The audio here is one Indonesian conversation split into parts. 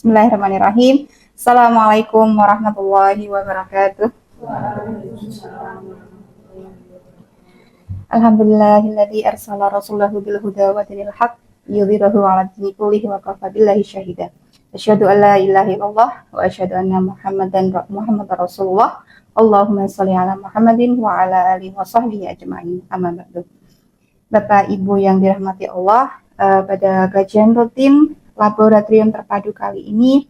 Bismillahirrahmanirrahim. Assalamualaikum warahmatullahi wabarakatuh. Alhamdulillahilladzi arsala rasulahu bil huda wa dinil haq yudhhirahu 'ala dini kullihi wa kafa billahi syahida. Asyhadu an la ilaha illallah wa asyhadu anna Muhammadar Rasulullah. Allahumma shalli ala Muhammadin wa ala alihi wa sahbihi ajma'in. Amma ba'du. Bapak Ibu yang dirahmati Allah, pada kajian rutin laboratorium terpadu kali ini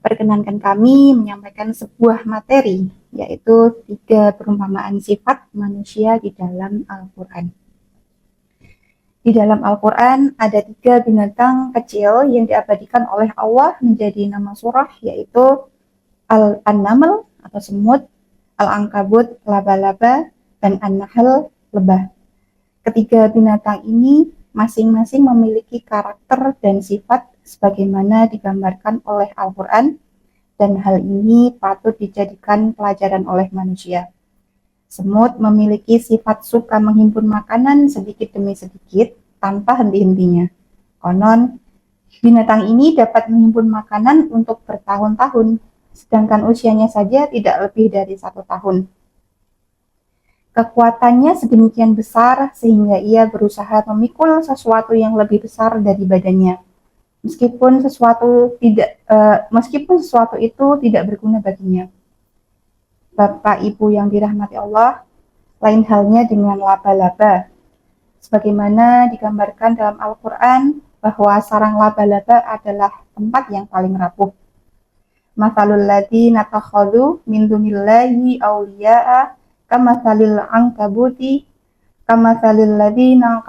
perkenankan kami menyampaikan sebuah materi, yaitu 3 perumpamaan sifat manusia di dalam Al-Quran. Di dalam Al-Quran ada 3 binatang kecil yang diabadikan oleh Allah menjadi nama surah, yaitu An-Naml atau semut, Al-Ankabut laba-laba, dan An-Nahl lebah. Ketiga binatang ini masing-masing memiliki karakter dan sifat sebagaimana digambarkan oleh Al-Quran, dan hal ini patut dijadikan pelajaran oleh manusia. Semut memiliki sifat suka menghimpun makanan sedikit demi sedikit tanpa henti-hentinya. Konon, binatang ini dapat menghimpun makanan untuk bertahun-tahun, sedangkan usianya saja tidak lebih dari 1 tahun. Kekuatannya sedemikian besar sehingga ia berusaha memikul sesuatu yang lebih besar dari badannya. Meskipun sesuatu itu tidak berguna baginya. Bapak Ibu yang dirahmati Allah, lain halnya dengan laba-laba. Sebagaimana digambarkan dalam Al-Quran bahwa sarang laba-laba adalah tempat yang paling rapuh. Mathalul ladzina takhadhu min dunillahi awliya'a kamathalil ladzina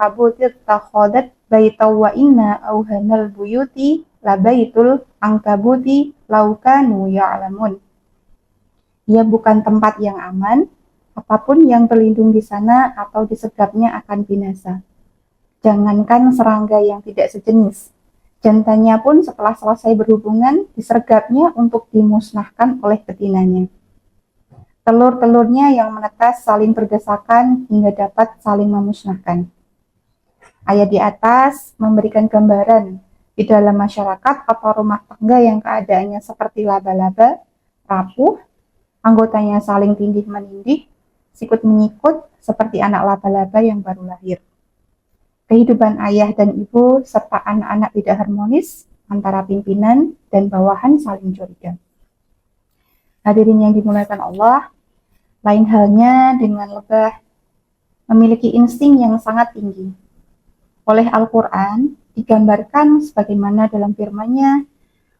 takhadhat baitaw wa inna auhanal buyuti labaitul angkabuti laukanu ya'lamun. Ia bukan tempat yang aman, apapun yang berlindung di sana atau disergapnya akan binasa. Jangankan serangga yang tidak sejenis, jantannya pun setelah selesai berhubungan disergapnya untuk dimusnahkan oleh betinanya. Telur-telurnya yang menetas saling berdesakan hingga dapat saling memusnahkan. Ayat di atas memberikan gambaran di dalam masyarakat atau rumah tangga yang keadaannya seperti laba-laba, rapuh, anggotanya saling tindih-menindih, sikut-menyikut seperti anak laba-laba yang baru lahir. Kehidupan ayah dan ibu serta anak-anak tidak harmonis antara pimpinan dan bawahan saling curiga. Hadirin yang dimuliakan Allah, lain halnya dengan lebah, memiliki insting yang sangat tinggi. Oleh Al-Quran digambarkan sebagaimana dalam firman-Nya,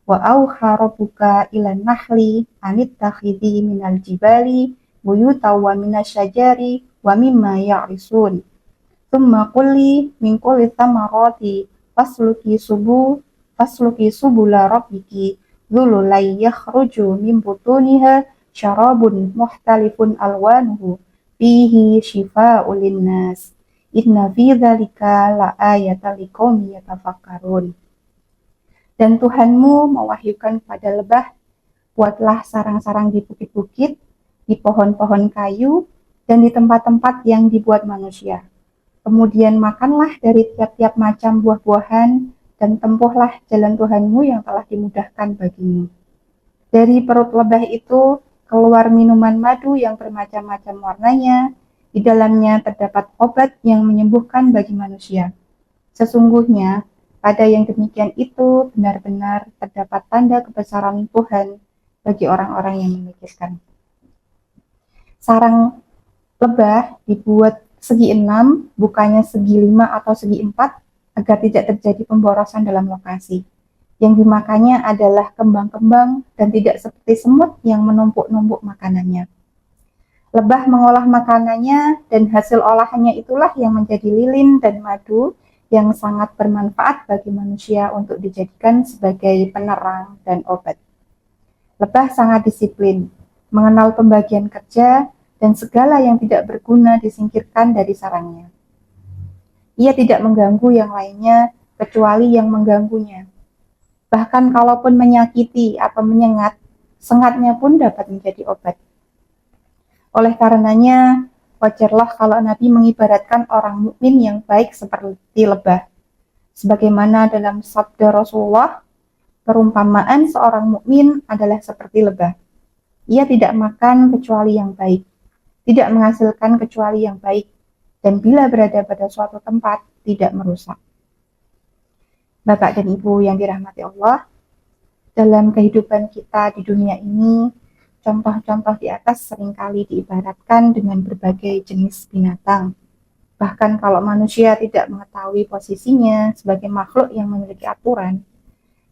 wa auha rabbuka ilan nahli anittakhidhi minal jibali buyutaw wa minasyajari wa mimma ya'risun thumma qulli min kulli thamarati fasluki subula rabbiki dhululai yakhruju min butuniha syarabun muhtalifun alwanuhu fihi shifa'ul linnas. Inna fi dzalika la'ayatan liqaumin yatafakkarun. Dan Tuhanmu mewahyukan pada lebah, buatlah sarang-sarang di bukit-bukit, di pohon-pohon kayu, dan di tempat-tempat yang dibuat manusia. Kemudian makanlah dari tiap-tiap macam buah-buahan, dan tempuhlah jalan Tuhanmu yang telah dimudahkan bagimu. Dari perut lebah itu keluar minuman madu yang bermacam-macam warnanya. Di dalamnya terdapat obat yang menyembuhkan bagi manusia. Sesungguhnya, pada yang demikian itu benar-benar terdapat tanda kebesaran Tuhan bagi orang-orang yang memikirkan. Sarang lebah dibuat segi 6, bukannya segi 5 atau segi 4, agar tidak terjadi pemborosan dalam lokasi. Yang dimakannya adalah kembang-kembang dan tidak seperti semut yang menumpuk-numpuk makanannya. Lebah mengolah makanannya dan hasil olahannya itulah yang menjadi lilin dan madu yang sangat bermanfaat bagi manusia untuk dijadikan sebagai penerang dan obat. Lebah sangat disiplin, mengenal pembagian kerja, dan segala yang tidak berguna disingkirkan dari sarangnya. Ia tidak mengganggu yang lainnya kecuali yang mengganggunya. Bahkan kalaupun menyakiti atau menyengat, sengatnya pun dapat menjadi obat. Oleh karenanya, wajarlah kalau Nabi mengibaratkan orang mukmin yang baik seperti lebah. Sebagaimana dalam sabda Rasulullah, Perumpamaan seorang mukmin adalah seperti lebah. Ia tidak makan kecuali yang baik, tidak menghasilkan kecuali yang baik, dan bila berada pada suatu tempat, tidak merusak. Bapak dan Ibu yang dirahmati Allah, dalam kehidupan kita di dunia ini, contoh-contoh di atas seringkali diibaratkan dengan berbagai jenis binatang. Bahkan kalau manusia tidak mengetahui posisinya sebagai makhluk yang memiliki aturan,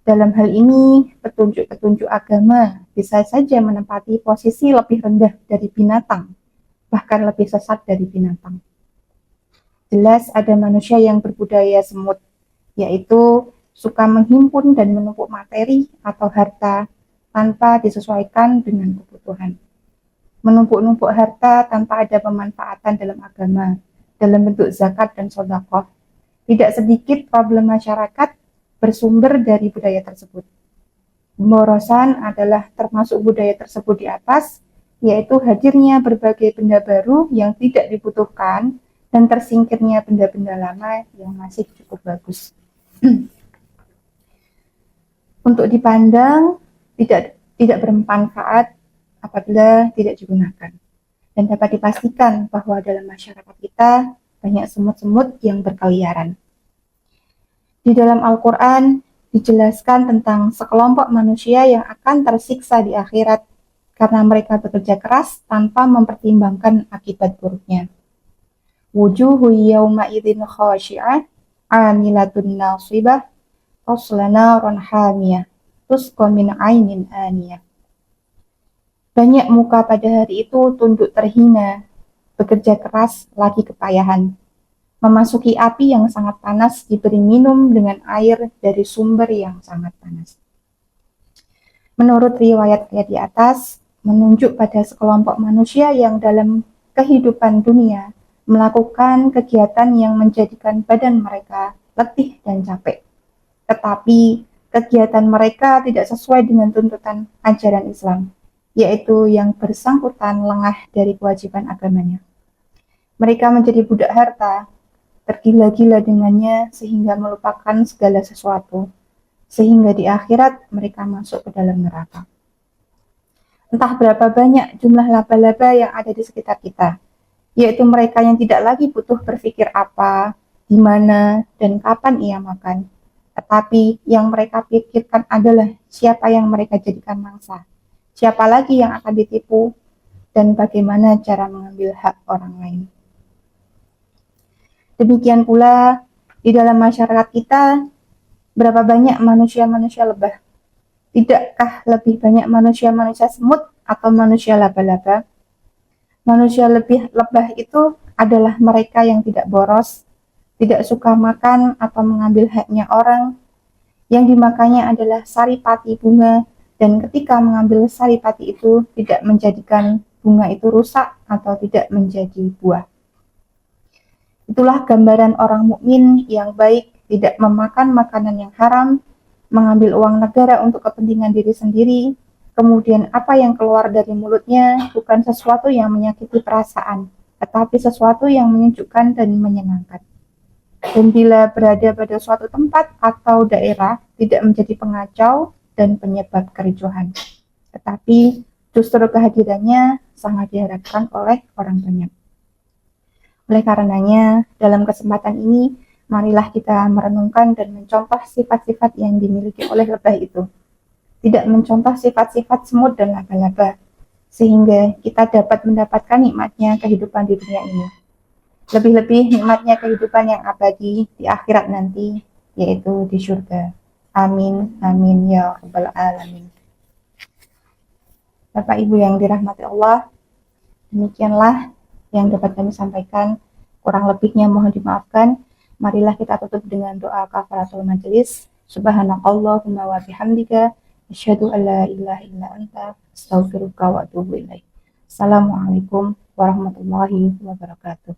dalam hal ini petunjuk-petunjuk agama bisa saja menempati posisi lebih rendah dari binatang, bahkan lebih sesat dari binatang. Jelas ada manusia yang berbudaya semut, yaitu suka menghimpun dan menumpuk materi atau harta tanpa disesuaikan dengan kebutuhan. Menumpuk-numpuk harta tanpa ada pemanfaatan dalam agama, dalam bentuk zakat dan sedekah. Tidak sedikit problem masyarakat bersumber dari budaya tersebut. Pemborosan adalah termasuk budaya tersebut di atas, yaitu hadirnya berbagai benda baru yang tidak dibutuhkan dan tersingkirnya benda-benda lama yang masih cukup bagus. Untuk dipandang tidak bermanfaat apabila tidak digunakan. Dan dapat dipastikan bahwa dalam masyarakat kita banyak semut-semut yang berkeliaran. Di dalam Al-Quran dijelaskan tentang sekelompok manusia yang akan tersiksa di akhirat karena mereka bekerja keras tanpa mempertimbangkan akibat buruknya. Wujuhu yawma idzin khashi'ah 'amilatun nasibah tasla naran hamiyah tusqa min 'ainin aniyah. Banyak muka pada hari itu tunduk terhina, bekerja keras lagi kepayahan. Memasuki api yang sangat panas, diberi minum dengan air dari sumber yang sangat panas. Menurut riwayat-riwayat di atas, menunjuk pada sekelompok manusia yang dalam kehidupan dunia melakukan kegiatan yang menjadikan badan mereka letih dan capek. Tetapi kegiatan mereka tidak sesuai dengan tuntutan ajaran Islam, yaitu yang bersangkutan lengah dari kewajiban agamanya. Mereka menjadi budak harta, tergila-gila dengannya sehingga melupakan segala sesuatu, sehingga di akhirat mereka masuk ke dalam neraka. Entah berapa banyak jumlah laba-laba yang ada di sekitar kita, yaitu mereka yang tidak lagi butuh berpikir apa, di mana, dan kapan ia makan. Tetapi yang mereka pikirkan adalah siapa yang mereka jadikan mangsa, siapa lagi yang akan ditipu, dan bagaimana cara mengambil hak orang lain. Demikian pula di dalam masyarakat kita, berapa banyak manusia-manusia lebah? Tidakkah lebih banyak manusia-manusia semut atau manusia laba-laba? Manusia lebih lebah itu adalah mereka yang tidak boros, tidak suka makan atau mengambil haknya orang. Yang dimakannya adalah saripati bunga, dan ketika mengambil saripati itu tidak menjadikan bunga itu rusak atau tidak menjadi buah. Itulah gambaran orang mukmin yang baik, tidak memakan makanan yang haram, mengambil uang negara untuk kepentingan diri sendiri, kemudian apa yang keluar dari mulutnya bukan sesuatu yang menyakiti perasaan, tetapi sesuatu yang menyejukkan dan menyenangkan. Dan bila berada pada suatu tempat atau daerah, tidak menjadi pengacau dan penyebab kericuhan, tetapi justru kehadirannya sangat diharapkan oleh orang banyak. Oleh karenanya, dalam kesempatan ini, marilah kita merenungkan dan mencontoh sifat-sifat yang dimiliki oleh lebah itu. Tidak mencontoh sifat-sifat semut dan laba-laba, sehingga kita dapat mendapatkan nikmatnya kehidupan di dunia ini. Lebih-lebih nikmatnya kehidupan yang abadi di akhirat nanti, yaitu di surga. Amin, amin, ya rabbal alamin. Bapak Ibu yang dirahmati Allah, demikianlah yang dapat kami sampaikan, kurang lebihnya mohon dimaafkan. Marilah kita tutup dengan doa kafaratul majelis. Subhanakallahumma wa bihamdika asyhadu an la ilaha illa anta astaghfiruka wa atubu ilaik. Assalamualaikum warahmatullahi wabarakatuh.